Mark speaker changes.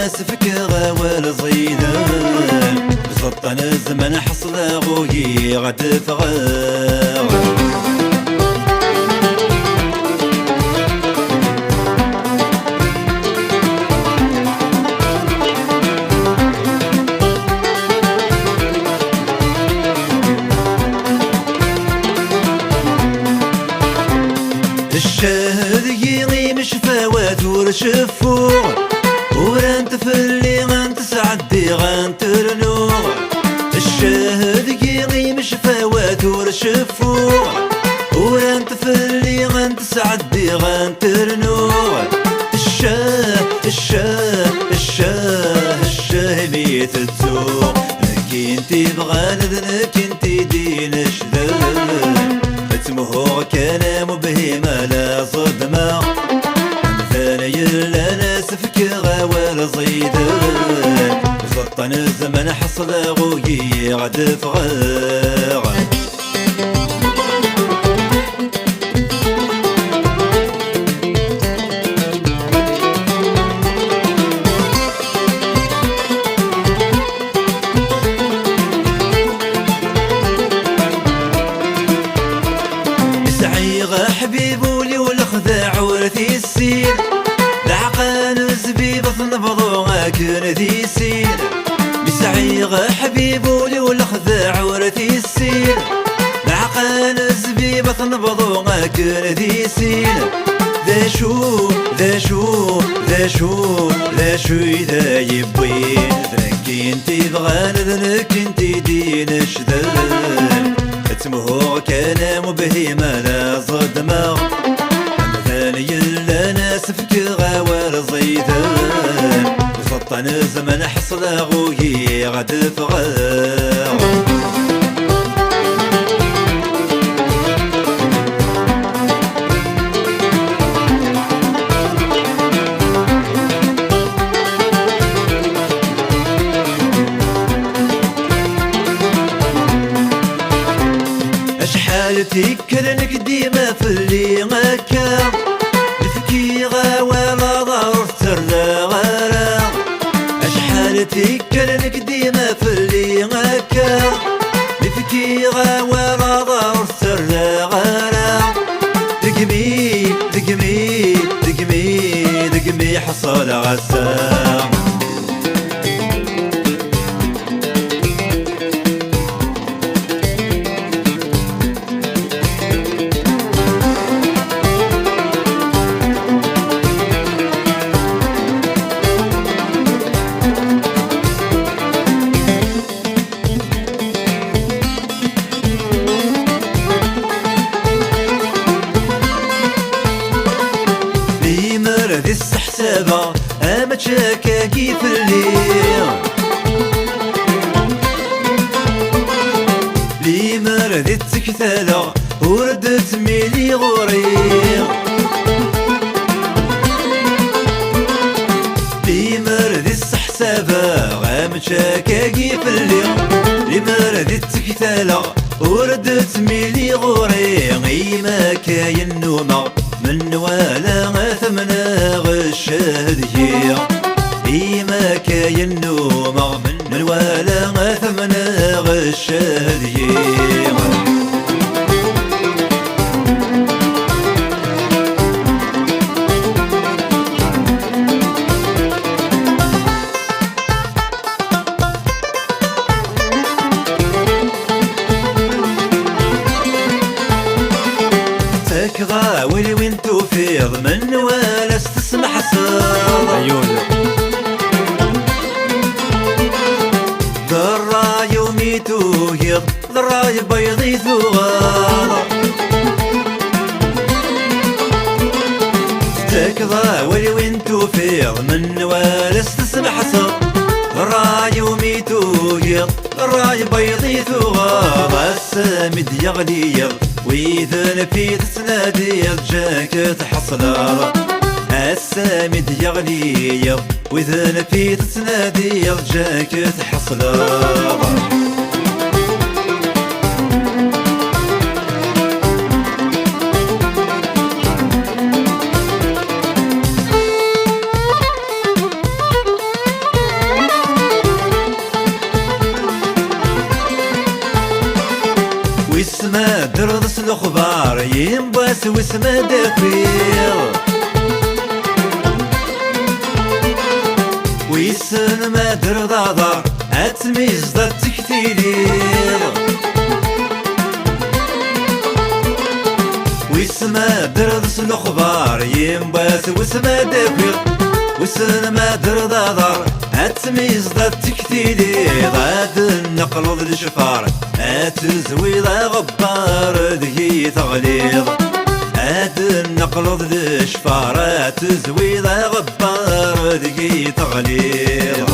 Speaker 1: ناس فكرة والزيدة بسط انا زمن حصل غوي غد فغار الشهد يغي مش فوات ورشفور ورانت فلي غانت سعدي غانت النور الشهد يغي مش فوات ورشفور ورانت فلي غانت سعدي غانت النور الشاه بيت الزور كنتي بغاند كنتي دين شذر تمهور كان مبهمة لا صدمة ثاني لا ناس فكرة ولا صيدان بسطن الزمن حصل غوي غد فغار حبيبولي والخذاع ورثي السير العقان زبيبة نبضو غاكن ذي سير بسعيغ حبيبولي والخذاع ورثي السير العقان زبيبة نبضو غاكن ذي سير ذا شو إذا يبوين ذنك انتي بغان ذنك انتي دين شذن تمهور كان مبهمة لا صدمة ثاني لا ناس فكرة ولا زيدان بسطن زمن حصل غوي غد فغار تكرنك ديما في اللي غكا الفكيغة ولا ضرف ترى غرا أشحال تكرنك ديما في اللي غكا الفكيغة ولا ضرف ترى غرا دقمي حصل غسام ذي السحسابة أما تشاكاكي في الليل لي مرضي التكثالة وردت ميلي غوري لي مرضي السحسابة أما تشاكاكي في الليل لي مرضي التكثالة وردت ميلي غوري غيما كاين نومة من ولا ثمنا غشاد هي إيما كاين نومة من ولا ثمنا غشاد هي غاولي وين توفيض من ولا استسمح صار عيون ذرا يومي توهيض ذرا بيضي ثغار غاولي وين توفيض من ولا استسمح صار ذرا يومي توهيض ذرا بيضي ثغار السامد يغلي وإذا في تسنادي جاك تحصلار السامد يغلي وإذا في تسنادي جاك تحصلار الاخبار ينباس واسمه دافير ويسن ما درضاضر اتميز ضد تكتيلير ويسما درضس الاخبار ينباس واسمه دافير ويسن ما درضاضر اتميز ضد تكتيلير غاد النقلض الشفار اتزويض غبار دهي تغليظ هاد النقلض الشفار اتزويض غبار دهي تغليظ